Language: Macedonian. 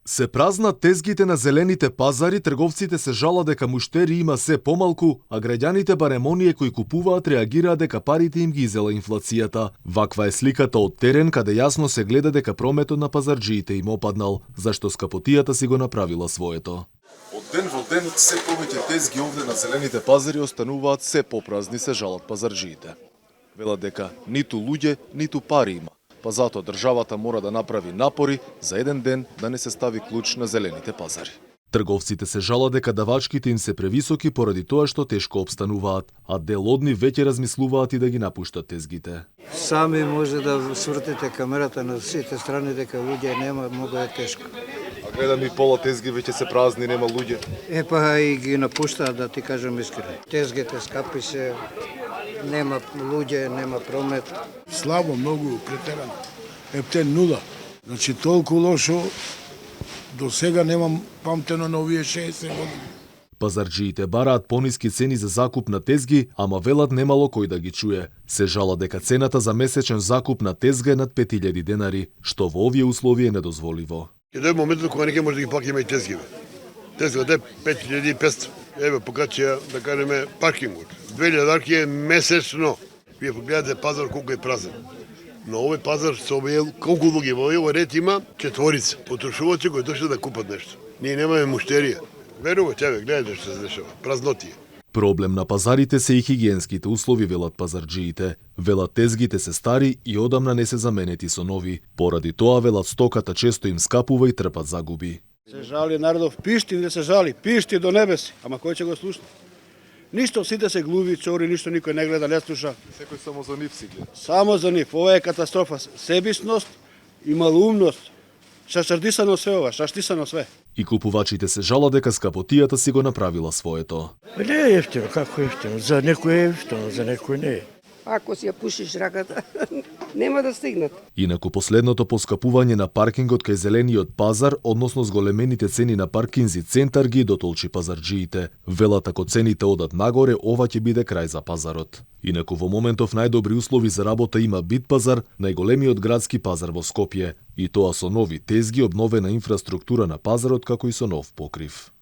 Се празнат тезгите на зелените пазари, трговците се жалат дека муштери има се помалку, а граѓаните барем оние кои купуваат реагираат дека парите им ги изела инфлацијата. Ваква е сликата од терен каде јасно се гледа дека прометот на пазарџиите им опаднал, зашто скапотијата си го направила своето. Од ден во ден се повеќе тезги овде на зелените пазари остануваат се попразни, се жалат пазарџиите. Велат дека ниту луѓе, ниту пари има. Па затоа државата мора да направи напори за еден ден да не се стави клуч на зелените пазари. Трговците се жалат дека давачките им се превисоки поради тоа што тешко обстануваат, а дел од нив веќе размислуваат и да ги напуштат тезгите. Сами може да свртите камерата на сите страни дека луѓе нема, многу е тешко. А гледам и пола тезги веќе се празни, нема луѓе. Па и ги напуштаат, да ти кажам искрено. Тезгите скапи се, нема луѓе, нема промет. Слабо, многу претерано. Ептен нула. Значи толку лошо до сега немам памтено на овие 60 години. Пазарџиите бараат пониски цени за закуп на тезги, ама велат немало кој да ги чуе. Се жала дека цената за месечен закуп на тезга е над 5000 денари, што во овие услови е недозволиво. Ќе дојде моментот кога не ќе може да ги плакиме и тезгиве. Тезгата е 5500. Еве покачија, да кажеме, паркингот. 2000 е месечно. Вие погледате пазар колку е празен. Но овој пазар со овие колку луѓе во овој ред има четворица. Потрошувачи кои дошли да купат нешто. Ние немаме муштерија. Верувате, еве, гледате што се дешава. Празнотија. Проблем на пазарите се и хигиенските услови, велат пазарџиите. Велат тезгите се стари и одамна не се заменети со нови. Поради тоа, велат, стоката често им скапува и трпат загуби. Се жали народов, пишти да се жали, пишти до небеси, ама кој ќе го слушне? Ништо, сите се глуви, чори, ништо никој не гледа, не слуша. Секој само за нив си гледа. Само за нив, ова е катастрофа. Себисност и малумност. Шашардисано све ова, шаштисано све. И купувачите се жалат дека скапотијата си го направила своето. Не е ефтино, како ефтино? За некој е ефтино, за некој не е. Ако си ја пушиш раката, нема да стигнат. Инаку последното поскапување на паркингот кај зелениот пазар, односно зголемените цени на паркинзи центар ги дотолчи пазарџиите. Велат ако цените одат нагоре, ова ќе биде крај за пазарот. Инаку во моментов најдобри услови за работа има Битпазар, најголемиот градски пазар во Скопје, и тоа со нови тезги, обновена инфраструктура на пазарот како и со нов покрив.